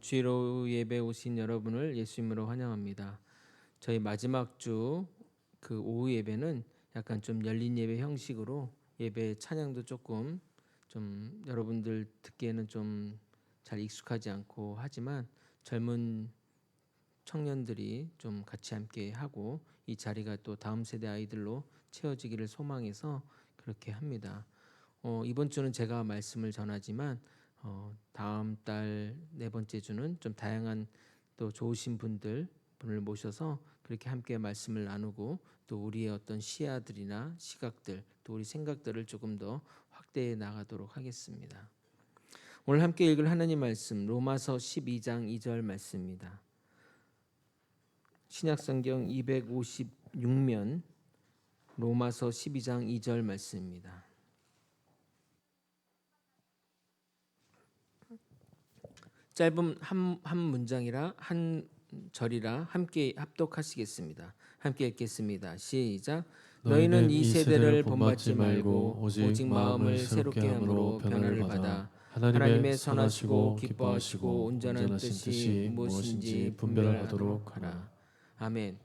주일오후 예배 오신 여러분을 예수님으로 환영합니다. 저희 마지막 주 그 오후 예배는 약간 좀 열린 예배 형식으로 예배 찬양도 조금 좀 여러분들 듣기에는 좀 잘 익숙하지 않고 하지만 젊은 청년들이 좀 같이 함께 하고 이 자리가 또 다음 세대 아이들로 채워지기를 소망해서 그렇게 합니다. 이번 주는 제가 말씀을 전하지만 다음 달 네 번째 주는 좀 다양한 또 좋으신 분을 모셔서 그렇게 함께 말씀을 나누고 또 우리의 어떤 시야들이나 시각들 또 우리 생각들을 조금 더 확대해 나가도록 하겠습니다. 오늘 함께 읽을 하나님 말씀 로마서 12장 2절 말씀입니다. 신약성경 256면 로마서 12장 2절 말씀입니다. 짧은 한 문장이라 한 절이라 함께 합독하시겠습니다. 함께 읽겠습니다. 시작. 너희는 이 세대를 본받지 말고 오직 마음을 새롭게 함으로 변화를 받아 하나님의 선하시고 기뻐하시고 온전한 뜻이 무엇인지 분별하도록 하라. 아멘.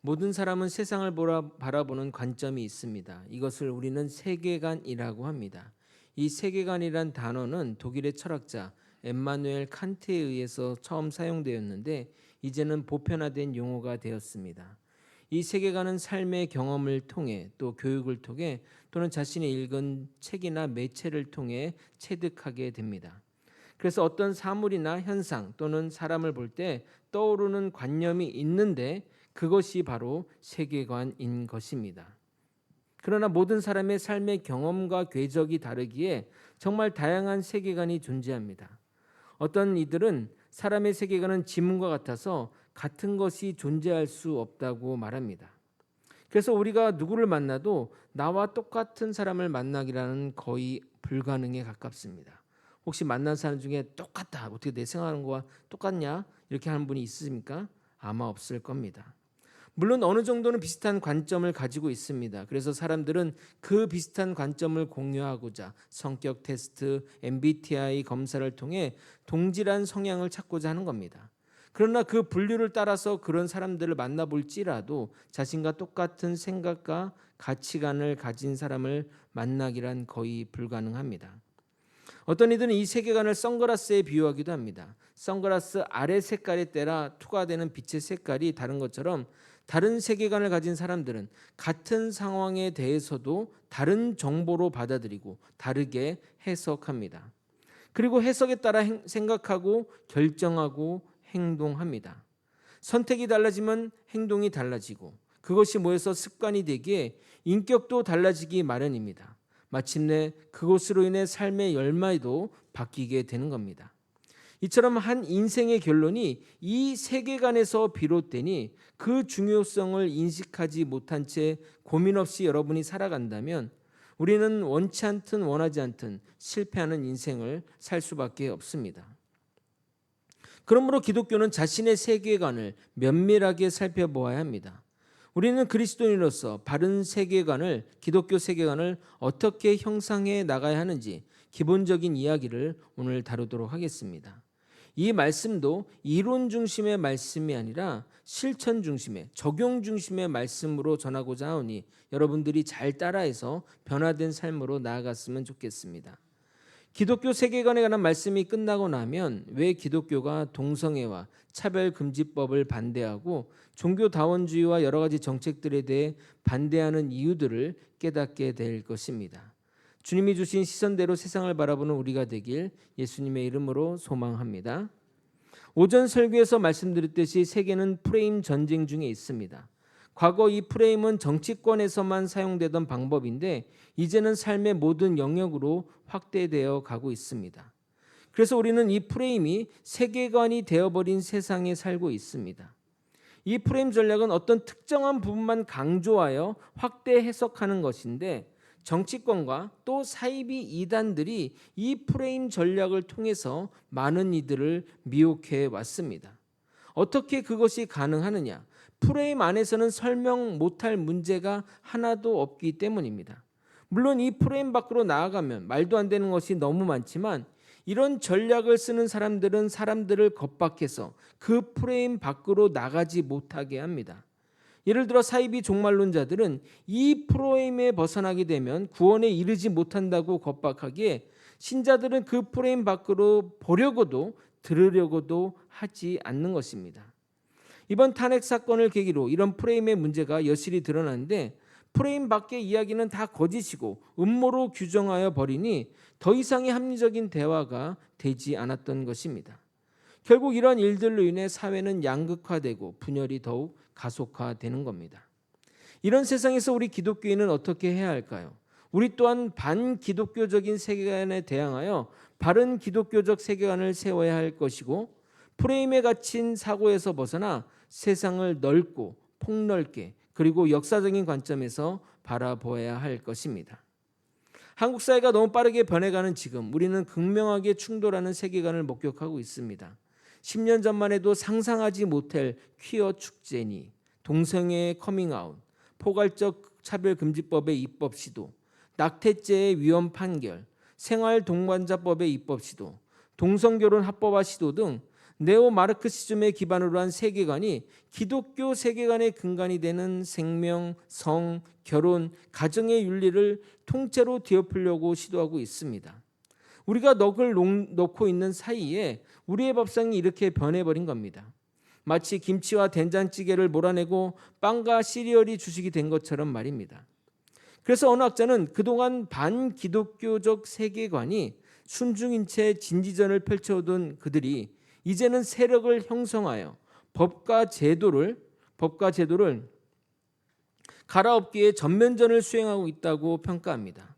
모든 사람은 세상을 바라보는 관점이 있습니다. 이것을 우리는 세계관이라고 합니다. 이 세계관이란 단어는 독일의 철학자 엠마누엘 칸트에 의해서 처음 사용되었는데 이제는 보편화된 용어가 되었습니다. 이 세계관은 삶의 경험을 통해 또 교육을 통해 또는 자신이 읽은 책이나 매체를 통해 체득하게 됩니다. 그래서 어떤 사물이나 현상 또는 사람을 볼 때 떠오르는 관념이 있는데 그것이 바로 세계관인 것입니다. 그러나 모든 사람의 삶의 경험과 궤적이 다르기에 정말 다양한 세계관이 존재합니다. 어떤 이들은 사람의 세계관은 지문과 같아서 같은 것이 존재할 수 없다고 말합니다. 그래서 우리가 누구를 만나도 나와 똑같은 사람을 만나기라는 거의 불가능에 가깝습니다. 혹시 만난 사람 중에 똑같다, 어떻게 내 생각하는 거와 똑같냐 이렇게 하는 분이 있습니까? 아마 없을 겁니다. 물론 어느 정도는 비슷한 관점을 가지고 있습니다. 그래서 사람들은 그 비슷한 관점을 공유하고자 성격 테스트, MBTI 검사를 통해 동질한 성향을 찾고자 하는 겁니다. 그러나 그 분류를 따라서 그런 사람들을 만나볼지라도 자신과 똑같은 생각과 가치관을 가진 사람을 만나기란 거의 불가능합니다. 어떤 이들은 이 세계관을 선글라스에 비유하기도 합니다. 선글라스 아래 색깔에 따라 투과되는 빛의 색깔이 다른 것처럼 다른 세계관을 가진 사람들은 같은 상황에 대해서도 다른 정보로 받아들이고 다르게 해석합니다. 그리고 해석에 따라 생각하고 결정하고 행동합니다. 선택이 달라지면 행동이 달라지고 그것이 모여서 습관이 되기에 인격도 달라지기 마련입니다. 마침내 그것으로 인해 삶의 열매도 바뀌게 되는 겁니다. 이처럼 한 인생의 결론이 이 세계관에서 비롯되니 그 중요성을 인식하지 못한 채 고민 없이 여러분이 살아간다면 우리는 원치 않든 원하지 않든 실패하는 인생을 살 수밖에 없습니다. 그러므로 기독교는 자신의 세계관을 면밀하게 살펴보아야 합니다. 우리는 그리스도인으로서 바른 세계관을, 기독교 세계관을 어떻게 형성해 나가야 하는지 기본적인 이야기를 오늘 다루도록 하겠습니다. 이 말씀도 이론 중심의 말씀이 아니라 실천 중심의, 적용 중심의 말씀으로 전하고자 하오니 여러분들이 잘 따라해서 변화된 삶으로 나아갔으면 좋겠습니다. 기독교 세계관에 관한 말씀이 끝나고 나면 왜 기독교가 동성애와 차별금지법을 반대하고 종교다원주의와 여러 가지 정책들에 대해 반대하는 이유들을 깨닫게 될 것입니다. 주님이 주신 시선대로 세상을 바라보는 우리가 되길 예수님의 이름으로 소망합니다. 오전 설교에서 말씀드렸듯이 세계는 프레임 전쟁 중에 있습니다. 과거 이 프레임은 정치권에서만 사용되던 방법인데 이제는 삶의 모든 영역으로 확대되어 가고 있습니다. 그래서 우리는 이 프레임이 세계관이 되어버린 세상에 살고 있습니다. 이 프레임 전략은 어떤 특정한 부분만 강조하여 확대 해석하는 것인데 정치권과 또 사이비 이단들이 이 프레임 전략을 통해서 많은 이들을 미혹해 왔습니다. 어떻게 그것이 가능하느냐? 프레임 안에서는 설명 못할 문제가 하나도 없기 때문입니다. 물론 이 프레임 밖으로 나아가면 말도 안 되는 것이 너무 많지만 이런 전략을 쓰는 사람들은 사람들을 겁박해서 그 프레임 밖으로 나가지 못하게 합니다. 예를 들어 사이비 종말론자들은 이 프레임에 벗어나게 되면 구원에 이르지 못한다고 겁박하기에 신자들은 그 프레임 밖으로 보려고도 들으려고도 하지 않는 것입니다. 이번 탄핵 사건을 계기로 이런 프레임의 문제가 여실히 드러났는데 프레임 밖의 이야기는 다 거짓이고 음모로 규정하여 버리니 더 이상의 합리적인 대화가 되지 않았던 것입니다. 결국 이런 일들로 인해 사회는 양극화되고 분열이 더욱 가속화되는 겁니다. 이런 세상에서 우리 기독교인은 어떻게 해야 할까요? 우리 또한 반기독교적인 세계관에 대항하여 바른 기독교적 세계관을 세워야 할 것이고 프레임에 갇힌 사고에서 벗어나 세상을 넓고 폭넓게 그리고 역사적인 관점에서 바라보아야 할 것입니다. 한국 사회가 너무 빠르게 변해가는 지금 우리는 극명하게 충돌하는 세계관을 목격하고 있습니다. 10년 전만 해도 상상하지 못할 퀴어 축제니 동성애의 커밍아웃, 포괄적 차별금지법의 입법 시도, 낙태죄의 위헌 판결, 생활동반자법의 입법 시도, 동성결혼 합법화 시도 등 네오마르크시즘의 기반으로 한 세계관이 기독교 세계관의 근간이 되는 생명, 성, 결혼, 가정의 윤리를 통째로 뒤엎으려고 시도하고 있습니다. 우리가 넋을 놓고 있는 사이에 우리의 밥상이 이렇게 변해버린 겁니다. 마치 김치와 된장찌개를 몰아내고 빵과 시리얼이 주식이 된 것처럼 말입니다. 그래서 어느 학자는 그동안 반기독교적 세계관이 순중인 채 진지전을 펼쳐오던 그들이 이제는 세력을 형성하여 법과 제도를 갈아엎기에 전면전을 수행하고 있다고 평가합니다.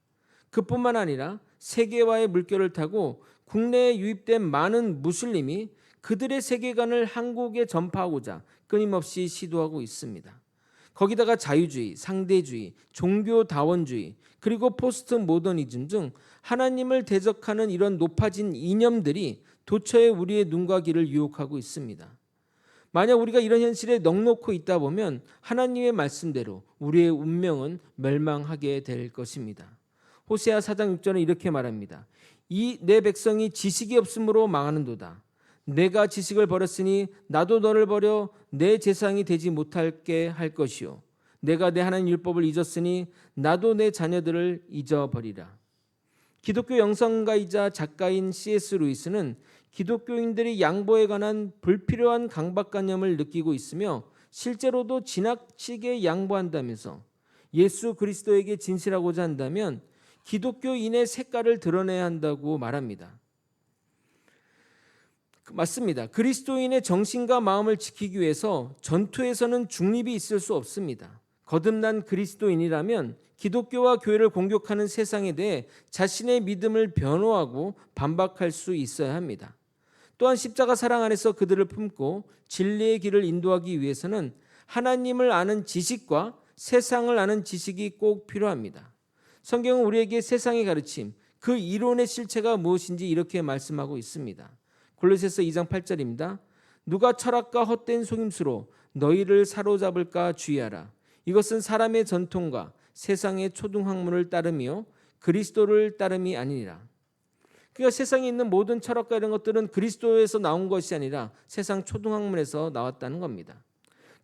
그뿐만 아니라 세계화의 물결을 타고 국내에 유입된 많은 무슬림이 그들의 세계관을 한국에 전파하고자 끊임없이 시도하고 있습니다. 거기다가 자유주의, 상대주의, 종교다원주의, 그리고 포스트 모더니즘 등 하나님을 대적하는 이런 높아진 이념들이 도처에 우리의 눈과 귀를 유혹하고 있습니다. 만약 우리가 이런 현실에 넋놓고 있다 보면 하나님의 말씀대로 우리의 운명은 멸망하게 될 것입니다. 호세아 4장 6절은 이렇게 말합니다. 이 내 백성이 지식이 없으므로 망하는도다. 내가 지식을 버렸으니 나도 너를 버려 내 재상이 되지 못할게 할 것이요. 내가 내 하나님 율법을 잊었으니 나도 내 자녀들을 잊어버리라. 기독교 영성가이자 작가인 C.S. 루이스는 기독교인들이 양보에 관한 불필요한 강박관념을 느끼고 있으며 실제로도 지나치게 양보한다면서 예수 그리스도에게 진실하고자 한다면 기독교인의 색깔을 드러내야 한다고 말합니다. 맞습니다. 그리스도인의 정신과 마음을 지키기 위해서 전투에서는 중립이 있을 수 없습니다. 거듭난 그리스도인이라면 기독교와 교회를 공격하는 세상에 대해 자신의 믿음을 변호하고 반박할 수 있어야 합니다. 또한 십자가 사랑 안에서 그들을 품고 진리의 길을 인도하기 위해서는 하나님을 아는 지식과 세상을 아는 지식이 꼭 필요합니다. 성경은 우리에게 세상의 가르침, 그 이론의 실체가 무엇인지 이렇게 말씀하고 있습니다. 골로새서 2장 8절입니다. 누가 철학과 헛된 속임수로 너희를 사로잡을까 주의하라. 이것은 사람의 전통과 세상의 초등학문을 따르며 그리스도를 따름이 아니니라. 그러니까 세상에 있는 모든 철학과 이런 것들은 그리스도에서 나온 것이 아니라 세상 초등학문에서 나왔다는 겁니다.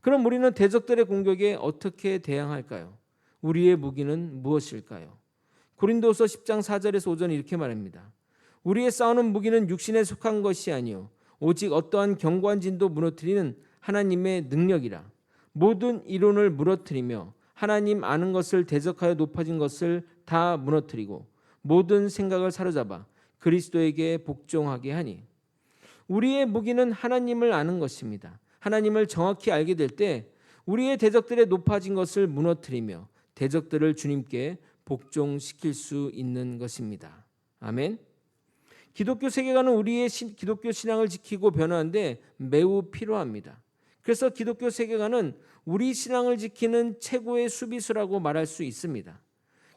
그럼 우리는 대적들의 공격에 어떻게 대항할까요? 우리의 무기는 무엇일까요? 고린도서 10장 4절에서 5절은 이렇게 말합니다. 우리의 싸우는 무기는 육신에 속한 것이 아니요 오직 어떠한 견고한 진도 무너뜨리는 하나님의 능력이라. 모든 이론을 무너뜨리며 하나님 아는 것을 대적하여 높아진 것을 다 무너뜨리고 모든 생각을 사로잡아 그리스도에게 복종하게 하니. 우리의 무기는 하나님을 아는 것입니다. 하나님을 정확히 알게 될 때 우리의 대적들의 높아진 것을 무너뜨리며 대적들을 주님께 복종시킬 수 있는 것입니다. 아멘. 기독교 세계관은 우리의 기독교 신앙을 지키고 변화하는데 매우 필요합니다. 그래서 기독교 세계관은 우리 신앙을 지키는 최고의 수비수라고 말할 수 있습니다.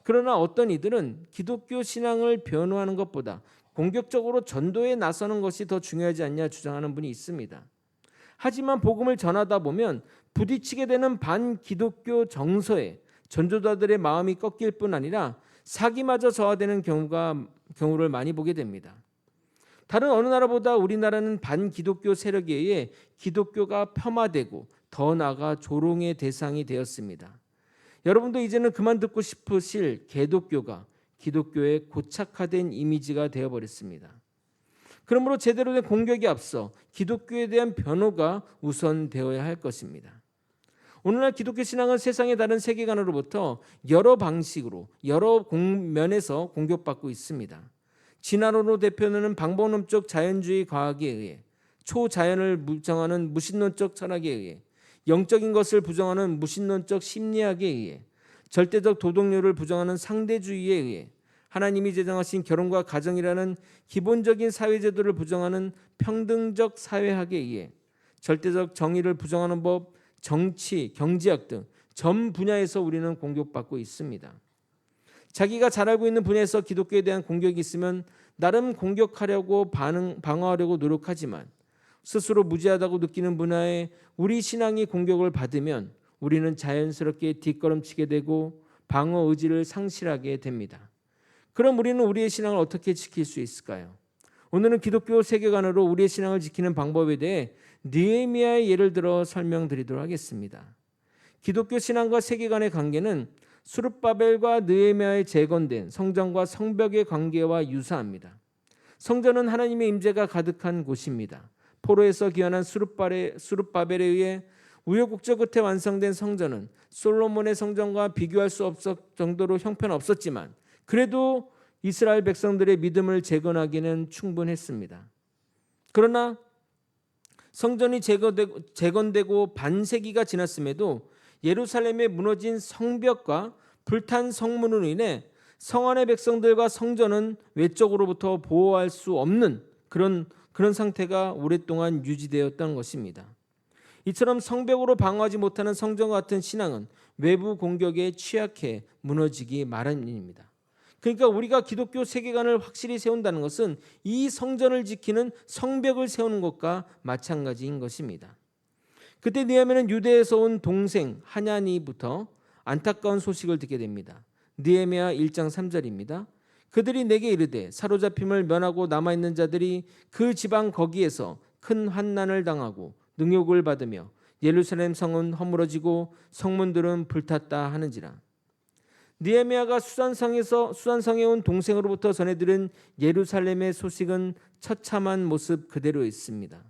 그러나 어떤 이들은 기독교 신앙을 변호하는 것보다 공격적으로 전도에 나서는 것이 더 중요하지 않냐 주장하는 분이 있습니다. 하지만 복음을 전하다 보면 부딪히게 되는 반기독교 정서에 전도자들의 마음이 꺾일 뿐 아니라 사기마저 저하되는 경우를 많이 보게 됩니다. 다른 어느 나라보다 우리나라는 반기독교 세력에 의해 기독교가 폄하되고 더 나아가 조롱의 대상이 되었습니다. 여러분도 이제는 그만 듣고 싶으실 개독교가 기독교의 고착화된 이미지가 되어버렸습니다. 그러므로 제대로 된 공격에 앞서 기독교에 대한 변호가 우선되어야 할 것입니다. 오늘날 기독교 신앙은 세상의 다른 세계관으로부터 여러 방식으로 여러 면에서 공격받고 있습니다. 진화론으로 대표하는 방법론적 자연주의 과학에 의해, 초자연을 부정하는 무신론적 철학에 의해, 영적인 것을 부정하는 무신론적 심리학에 의해, 절대적 도덕률을 부정하는 상대주의에 의해, 하나님이 제정하신 결혼과 가정이라는 기본적인 사회제도를 부정하는 평등적 사회학에 의해, 절대적 정의를 부정하는 법, 정치, 경제학 등 전 분야에서 우리는 공격받고 있습니다. 자기가 잘 알고 있는 분야에서 기독교에 대한 공격이 있으면 나름 공격하려고 방어하려고 노력하지만, 스스로 무지하다고 느끼는 분야에 우리 신앙이 공격을 받으면 우리는 자연스럽게 뒷걸음치게 되고 방어 의지를 상실하게 됩니다. 그럼 우리는 우리의 신앙을 어떻게 지킬 수 있을까요? 오늘은 기독교 세계관으로 우리의 신앙을 지키는 방법에 대해 느헤미야의 예를 들어 설명드리도록 하겠습니다. 기독교 신앙과 세계관의 관계는 수룹바벨과 느헤미야의 재건된 성전과 성벽의 관계와 유사합니다. 성전은 하나님의 임재가 가득한 곳입니다. 포로에서 귀환한 수룹바벨에 의해 우여곡절 끝에 완성된 성전은 솔로몬의 성전과 비교할 수 없을 정도로 형편없었지만 그래도 이스라엘 백성들의 믿음을 재건하기는 충분했습니다. 그러나 성전이 재건되고 반세기가 지났음에도 예루살렘의 무너진 성벽과 불탄 성문으로 인해 성 안의 백성들과 성전은 외적으로부터 보호할 수 없는 그런 상태가 오랫동안 유지되었던 것입니다. 이처럼 성벽으로 방어하지 못하는 성전과 같은 신앙은 외부 공격에 취약해 무너지기 마련입니다. 그러니까 우리가 기독교 세계관을 확실히 세운다는 것은 이 성전을 지키는 성벽을 세우는 것과 마찬가지인 것입니다. 그때 느헤미야는 유대에서 온 동생 하냐니부터 안타까운 소식을 듣게 됩니다. 느헤미야 1장 3절입니다. 그들이 내게 이르되 사로잡힘을 면하고 남아있는 자들이 그 지방 거기에서 큰 환난을 당하고 능욕을 받으며 예루살렘 성은 허물어지고 성문들은 불탔다 하는지라. 느헤미야가 수산성에 온 동생으로부터 전해들은 예루살렘의 소식은 처참한 모습 그대로 있습니다.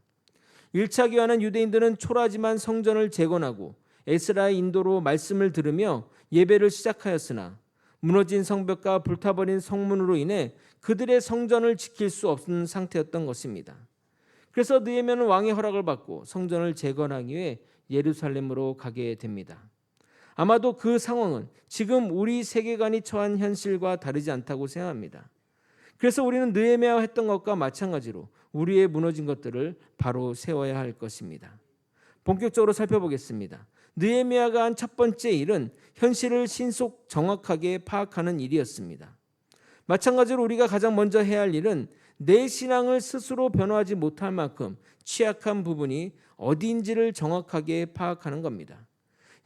1차 교환한 유대인들은 초라하지만 성전을 재건하고 에스라의 인도로 말씀을 들으며 예배를 시작하였으나 무너진 성벽과 불타버린 성문으로 인해 그들의 성전을 지킬 수 없는 상태였던 것입니다. 그래서 느헤미야는 왕의 허락을 받고 성전을 재건하기 위해 예루살렘으로 가게 됩니다. 아마도 그 상황은 지금 우리 세계관이 처한 현실과 다르지 않다고 생각합니다. 그래서 우리는 느헤미야가 했던 것과 마찬가지로 우리의 무너진 것들을 바로 세워야 할 것입니다. 본격적으로 살펴보겠습니다. 느헤미야가 한 첫 번째 일은 현실을 신속 정확하게 파악하는 일이었습니다. 마찬가지로 우리가 가장 먼저 해야 할 일은 내 신앙을 스스로 변화하지 못할 만큼 취약한 부분이 어디인지를 정확하게 파악하는 겁니다.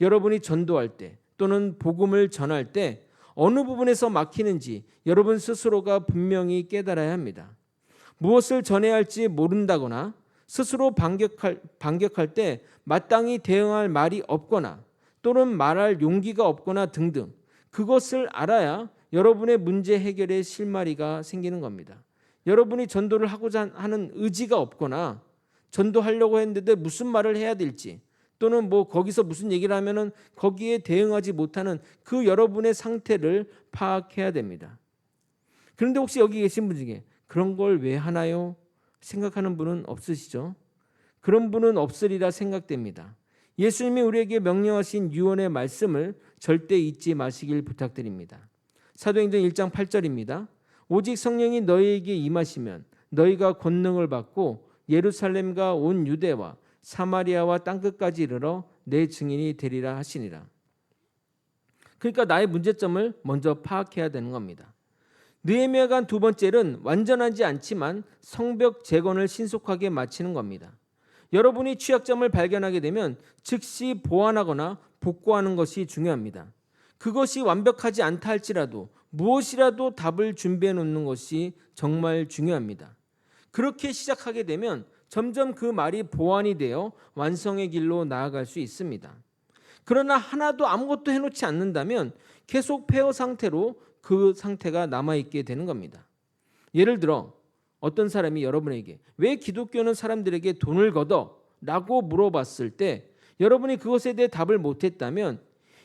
여러분이 전도할 때 또는 복음을 전할 때 어느 부분에서 막히는지 여러분 스스로가 분명히 깨달아야 합니다. 무엇을 전해야 할지 모른다거나 스스로 반격할 때 마땅히 대응할 말이 없거나 또는 말할 용기가 없거나 등등, 그것을 알아야 여러분의 문제 해결에 실마리가 생기는 겁니다. 여러분이 전도를 하고자 하는 의지가 없거나 전도하려고 했는데 무슨 말을 해야 될지 또는 거기서 무슨 얘기를 하면은 거기에 대응하지 못하는 그 여러분의 상태를 파악해야 됩니다. 그런데 혹시 여기 계신 분 중에 그런 걸 왜 하나요? 생각하는 분은 없으시죠? 그런 분은 없으리라 생각됩니다. 예수님이 우리에게 명령하신 유언의 말씀을 절대 잊지 마시길 부탁드립니다. 사도행전 1장 8절입니다. 오직 성령이 너희에게 임하시면 너희가 권능을 받고 예루살렘과 온 유대와 사마리아와 땅끝까지 이르러 내 증인이 되리라 하시니라. 그러니까 나의 문제점을 먼저 파악해야 되는 겁니다. 느헤미야가 한 두 번째 일은 완전하지 않지만 성벽 재건을 신속하게 마치는 겁니다. 여러분이 취약점을 발견하게 되면 즉시 보완하거나 복구하는 것이 중요합니다. 그것이 완벽하지 않다 할지라도 무엇이라도 답을 준비해 놓는 것이 정말 중요합니다. 그렇게 시작하게 되면 점점 그 말이 보완이 되어 완성의 길로 나아갈 수 있습니다. 그러나 하나도 아무것도 해놓지 않는다면 계속 폐허 상태로 그 상태가 남아있게 되는 겁니다. 예를 들어 어떤 사람이 여러분에게 왜 기독교는 사람들에게 돈을 걷어? 라고 물어봤을 때 여러분이 그것에 대해 답을 못했다면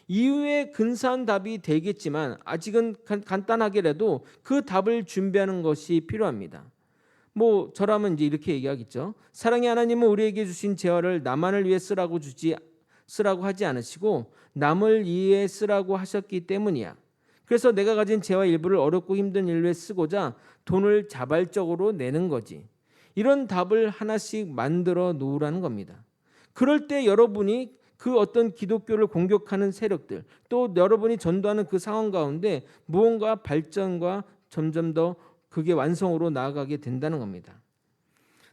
이후에 근사한 답이 되겠지만 아직은 간단하게라도 그 답을 준비하는 것이 필요합니다. 저라면 이제 이렇게 얘기하겠죠. 사랑의 하나님은 우리에게 주신 재화를 나만을 위해 쓰라고 하지 않으시고 남을 위해 쓰라고 하셨기 때문이야. 그래서 내가 가진 재화 일부를 어렵고 힘든 일에 쓰고자 돈을 자발적으로 내는 거지. 이런 답을 하나씩 만들어 놓으라는 겁니다. 그럴 때 여러분이 그 어떤 기독교를 공격하는 세력들, 또 여러분이 전도하는 그 상황 가운데 무언가 발전과 점점 더 그게 완성으로 나아가게 된다는 겁니다.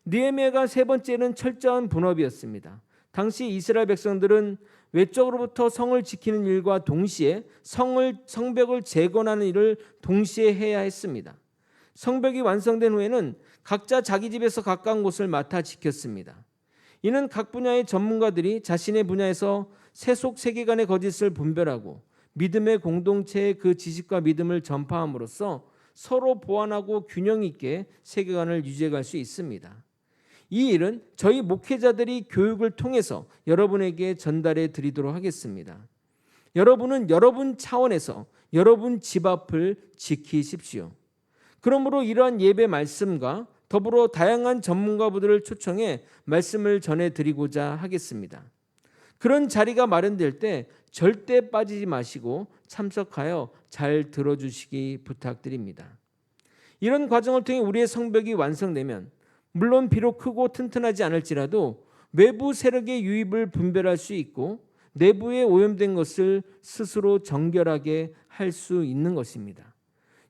느헤미야가 세 번째는 철저한 분업이었습니다. 당시 이스라엘 백성들은 외적으로부터 성을 지키는 일과 동시에 성벽을 재건하는 일을 동시에 해야 했습니다. 성벽이 완성된 후에는 각자 자기 집에서 가까운 곳을 맡아 지켰습니다. 이는 각 분야의 전문가들이 자신의 분야에서 세속 세계관의 거짓을 분별하고 믿음의 공동체의 그 지식과 믿음을 전파함으로써 서로 보완하고 균형 있게 세계관을 유지해갈 수 있습니다. 이 일은 저희 목회자들이 교육을 통해서 여러분에게 전달해 드리도록 하겠습니다. 여러분은 여러분 차원에서 여러분 집 앞을 지키십시오. 그러므로 이러한 예배 말씀과 더불어 다양한 전문가분들을 초청해 말씀을 전해드리고자 하겠습니다. 그런 자리가 마련될 때 절대 빠지지 마시고 참석하여 잘 들어주시기 부탁드립니다. 이런 과정을 통해 우리의 성벽이 완성되면 물론 비록 크고 튼튼하지 않을지라도 외부 세력의 유입을 분별할 수 있고 내부에 오염된 것을 스스로 정결하게 할 수 있는 것입니다.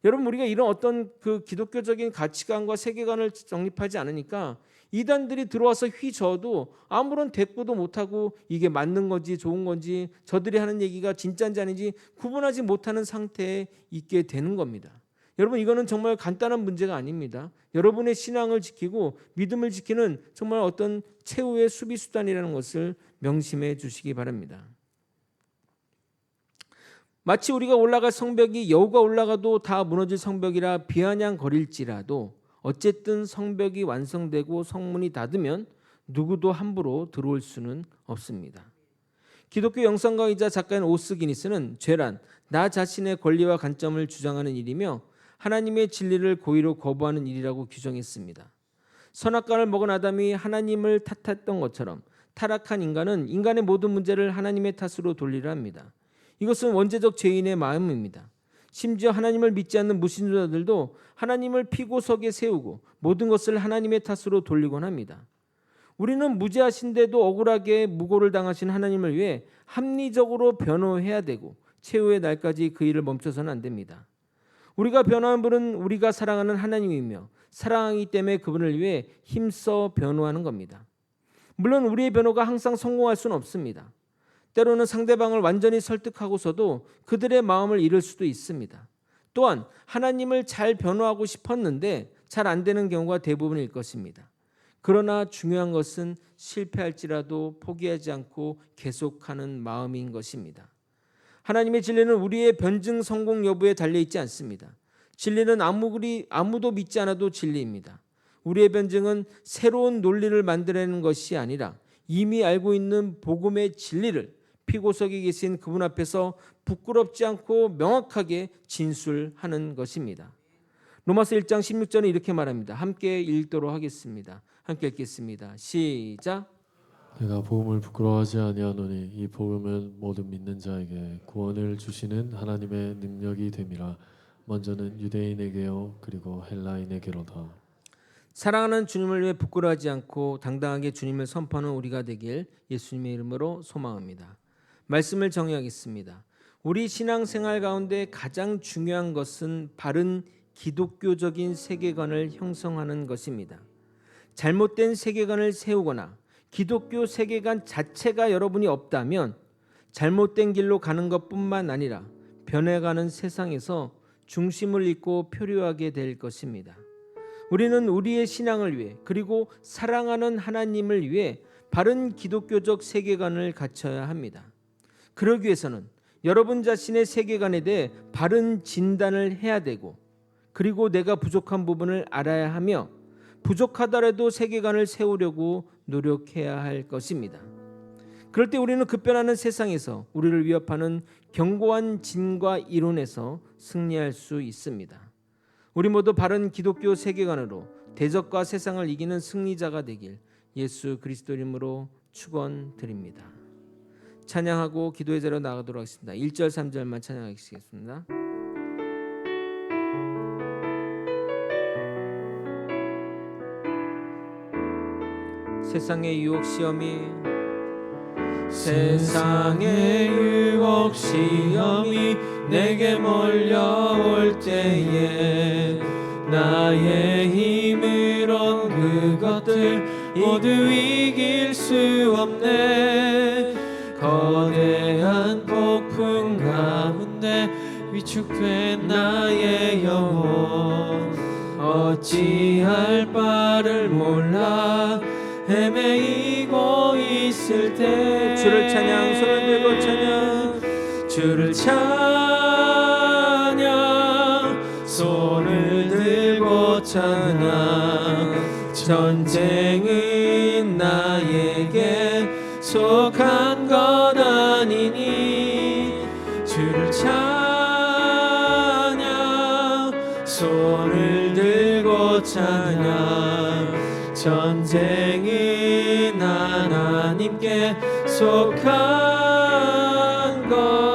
여러분, 우리가 이런 어떤 그 기독교적인 가치관과 세계관을 정립하지 않으니까 이단들이 들어와서 휘저어도 아무런 대꾸도 못하고 이게 맞는 건지 좋은 건지 저들이 하는 얘기가 진짜인지 아닌지 구분하지 못하는 상태에 있게 되는 겁니다. 여러분, 이거는 정말 간단한 문제가 아닙니다. 여러분의 신앙을 지키고 믿음을 지키는 정말 어떤 최후의 수비 수단이라는 것을 명심해 주시기 바랍니다. 마치 우리가 올라갈 성벽이 여우가 올라가도 다 무너질 성벽이라 비아냥거릴지라도 어쨌든 성벽이 완성되고 성문이 닫으면 누구도 함부로 들어올 수는 없습니다. 기독교 영성가이자 작가인 오스 기니스는 죄란 나 자신의 권리와 관점을 주장하는 일이며 하나님의 진리를 고의로 거부하는 일이라고 규정했습니다. 선악과를 먹은 아담이 하나님을 탓했던 것처럼 타락한 인간은 인간의 모든 문제를 하나님의 탓으로 돌리려 합니다. 이것은 원죄적 죄인의 마음입니다. 심지어 하나님을 믿지 않는 무신자들도 하나님을 피고석에 세우고 모든 것을 하나님의 탓으로 돌리곤 합니다. 우리는 무죄하신데도 억울하게 무고를 당하신 하나님을 위해 합리적으로 변호해야 되고 최후의 날까지 그 일을 멈춰서는 안 됩니다. 우리가 변호하는 분은 우리가 사랑하는 하나님이며 사랑하기 때문에 그분을 위해 힘써 변호하는 겁니다. 물론 우리의 변호가 항상 성공할 수는 없습니다. 때로는 상대방을 완전히 설득하고서도 그들의 마음을 잃을 수도 있습니다. 또한 하나님을 잘 변호하고 싶었는데 잘 안 되는 경우가 대부분일 것입니다. 그러나 중요한 것은 실패할지라도 포기하지 않고 계속하는 마음인 것입니다. 하나님의 진리는 우리의 변증 성공 여부에 달려있지 않습니다. 진리는 아무도 믿지 않아도 진리입니다. 우리의 변증은 새로운 논리를 만들어내는 것이 아니라 이미 알고 있는 복음의 진리를 피고석에 계신 그분 앞에서 부끄럽지 않고 명확하게 진술하는 것입니다. 로마서 1장 16절은 이렇게 말합니다. 함께 읽도록 하겠습니다. 함께 읽겠습니다. 시작. 내가 복음을 부끄러워하지 아니하노니 이 복음은 모든 믿는 자에게 구원을 주시는 하나님의 능력이 됨이라. 먼저는 유대인에게요 그리고 헬라인에게로다. 사랑하는 주님을 위해 부끄러워하지 않고 당당하게 주님을 선포하는 우리가 되길 예수님의 이름으로 소망합니다. 말씀을 정의하겠습니다. 우리 신앙생활 가운데 가장 중요한 것은 바른 기독교적인 세계관을 형성하는 것입니다. 잘못된 세계관을 세우거나 기독교 세계관 자체가 여러분이 없다면 잘못된 길로 가는 것뿐만 아니라 변해가는 세상에서 중심을 잃고 표류하게 될 것입니다. 우리는 우리의 신앙을 위해 그리고 사랑하는 하나님을 위해 바른 기독교적 세계관을 갖춰야 합니다. 그러기 위해서는 여러분 자신의 세계관에 대해 바른 진단을 해야 되고 그리고 내가 부족한 부분을 알아야 하며 부족하더라도 세계관을 세우려고 노력해야 할 것입니다. 그럴 때 우리는 급변하는 세상에서 우리를 위협하는 견고한 진과 이론에서 승리할 수 있습니다. 우리 모두 바른 기독교 세계관으로 대적과 세상을 이기는 승리자가 되길 예수 그리스도 이름으로 축원드립니다. 찬양하고 기도의 자리로 나가도록 하겠습니다. 1절 3절만 찬양하시겠습니다. 세상의 유혹 시험이 내게 몰려올 때에 나의 힘으론 그것들 모두 이길 수 없네. 거대한 폭풍 가운데 위축된 나의 영혼 어찌할 바를 몰라 헤매이고 있을 때 주를 찬양 손을 들고 찬양 주를 찬양 손을 들고 찬양 전쟁은 나에게 속한 것 아니니 주를 찬양 손을 들고 찬양 전쟁은 하나님께 속한 것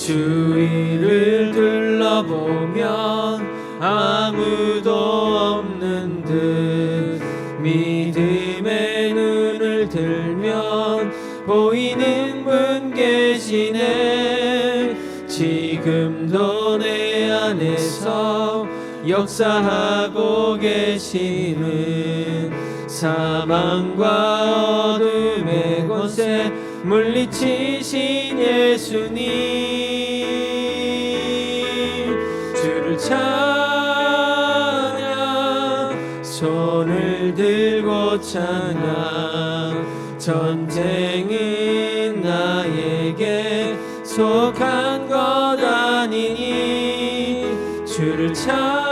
주위를 둘러보면 아무도 없는 듯 믿음의 눈을 들면 보이는 분 계시네. 지금도 내 안에서 역사하고 계시는 사망과 어둠의 권세 물리치신 예수님 주를 찬양 손을 들고 찬양 전쟁은 나에게 속한 것 아니니 주를 찬양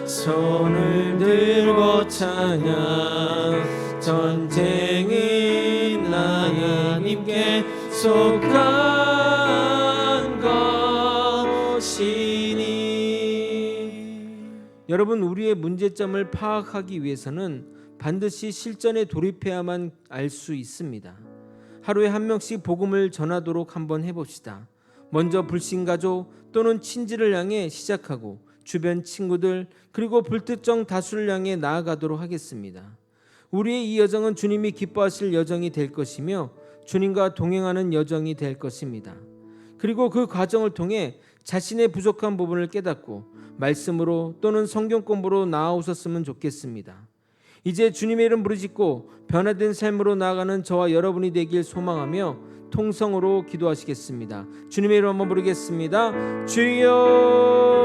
손을 들고 찬양 전쟁은 하나님께 속한 것이니. 여러분, 우리의 문제점을 파악하기 위해서는 반드시 실전에 돌입해야만 알 수 있습니다. 하루에 한 명씩 복음을 전하도록 한번 해봅시다. 먼저 불신가족 또는 친지를 향해 시작하고 주변 친구들 그리고 불특정 다수를 향해 나아가도록 하겠습니다. 우리의 이 여정은 주님이 기뻐하실 여정이 될 것이며 주님과 동행하는 여정이 될 것입니다. 그리고 그 과정을 통해 자신의 부족한 부분을 깨닫고 말씀으로 또는 성경 공부로 나아오셨으면 좋겠습니다. 이제 주님의 이름 부르짖고 변화된 삶으로 나아가는 저와 여러분이 되길 소망하며 통성으로 기도하시겠습니다. 주님의 이름 한번 부르겠습니다. 주여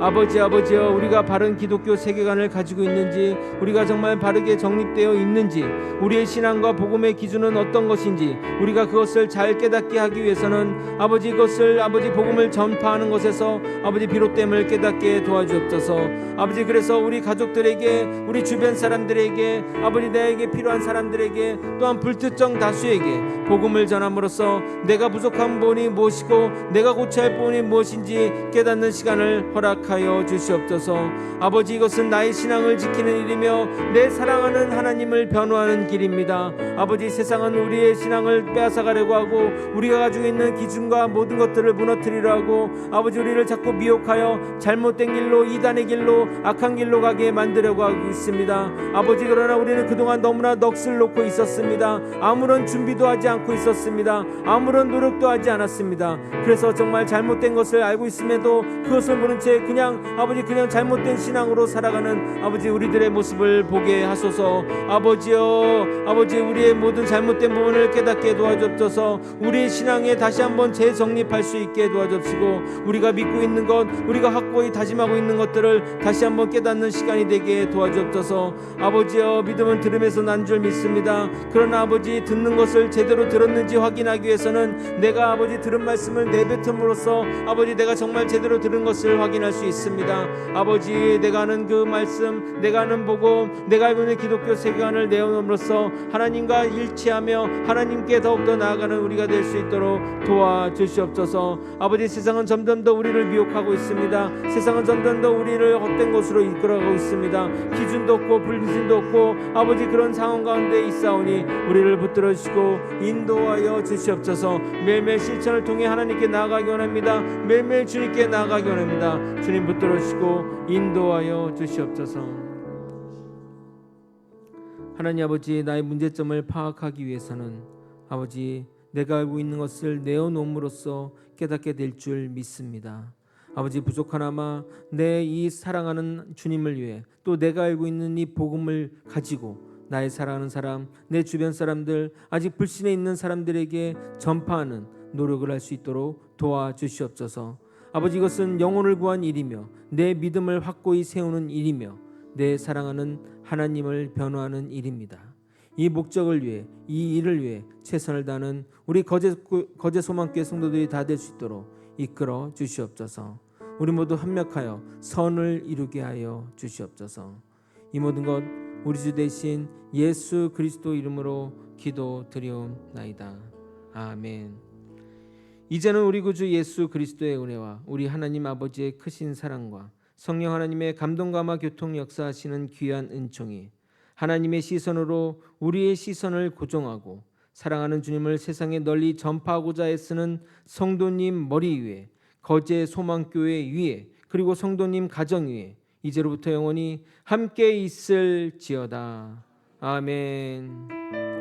아버지여, 우리가 바른 기독교 세계관을 가지고 있는지, 우리가 정말 바르게 정립되어 있는지, 우리의 신앙과 복음의 기준은 어떤 것인지 우리가 그것을 잘 깨닫게 하기 위해서는 아버지 그것을 복음을 전파하는 것에서 아버지 비롯됨을 깨닫게 도와주옵소서. 아버지 그래서 우리 가족들에게 우리 주변 사람들에게 아버지 내게 필요한 사람들에게 또한 불특정 다수에게 복음을 전함으로써 내가 부족한 부분이 무엇이고 내가 고쳐야 할 부분이 무엇인지 깨닫는 시간을 허락하여 주시옵소서. 아버지 이것은 나의 신앙을 지키는 일이며 내 사랑하는 하나님을 변호하는 길입니다. 아버지 세상은 우리의 신앙을 빼앗아가려고 하고 우리가 가지고 있는 기준과 모든 것들을 무너뜨리려 하고 아버지 우리를 자꾸 미혹하여 잘못된 길로 이단의 길로 악한 길로 가게 만들려고 하고 있습니다. 아버지 그러나 우리는 그동안 너무나 넋을 놓고 있었습니다. 아무런 준비도 하지 않고 있었습니다. 아무런 노력도 하지 않았습니다. 그래서 정말 잘못된 것을 알고 있음에도 그것을 모른 채 그냥 그냥 잘못된 신앙으로 살아가는 아버지 우리들의 모습을 보게 하소서. 아버지여, 아버지 우리의 모든 잘못된 부분을 깨닫게 도와주옵소서. 우리의 신앙에 다시 한번 재정립할 수 있게 도와주옵시고, 우리가 믿고 있는 것, 우리가 확고히 다짐하고 있는 것들을 다시 한번 깨닫는 시간이 되게 도와주옵소서. 아버지여, 믿음은 들음에서 난 줄 믿습니다. 그러나 아버지, 듣는 것을 제대로 들었는지 확인하기 위해서는 내가 아버지 들은 말씀을 내뱉음으로써 아버지 내가 정말 제대로 들은 것을 확인할 수 있습니다. 아버지, 내가 아는 그 말씀, 내가 아는 복음, 내가 알고 있는 기독교 세계관을 내어놓음으로써 하나님과 일치하며 하나님께 더욱더 나아가는 우리가 될 수 있도록 도와주시옵소서. 아버지, 세상은 점점 더 우리를 미혹하고 있습니다. 세상은 점점 더 우리를 헛된 곳으로 이끌어가고 있습니다. 기준도 없고 불기준도 없고 아버지 그런 상황 가운데 있사오니 우리를 붙들어 주시고 인도하여 주시옵소서. 매일매일 실천을 통해 하나님께 나아가기 원합니다. 매일매일 주님께 나아가기 원합니다. 주님 붙들어 주시고 인도하여 주시옵소서. 하나님 아버지, 나의 문제점을 파악하기 위해서는 아버지 내가 알고 있는 것을 내어놓음으로써 깨닫게 될 줄 믿습니다. 아버지, 부족하나마 내 이 사랑하는 주님을 위해 또 내가 알고 있는 이 복음을 가지고 나의 사랑하는 사람, 내 주변 사람들, 아직 불신에 있는 사람들에게 전파하는 노력을 할 수 있도록 도와주시옵소서. 아버지, 이것은 영혼을 구한 일이며 내 믿음을 확고히 세우는 일이며 내 사랑하는 하나님을 변호하는 일입니다. 이 목적을 위해, 이 일을 위해 최선을 다하는 우리 거제 소망교회 성도들이 다 될 수 있도록 이끌어 주시옵소서. 우리 모두 합력하여 선을 이루게 하여 주시옵소서. 이 모든 것 우리 주 대신 예수 그리스도 이름으로 기도드리옵나이다. 아멘. 이제는 우리 구주 예수 그리스도의 은혜와 우리 하나님 아버지의 크신 사랑과 성령 하나님의 감동감화 교통 역사하시는 귀한 은총이 하나님의 시선으로 우리의 시선을 고정하고 사랑하는 주님을 세상에 널리 전파하고자 애쓰는 성도님 머리 위에, 거제 소망교회 위에, 그리고 성도님 가정 위에 이제로부터 영원히 함께 있을지어다. 아멘.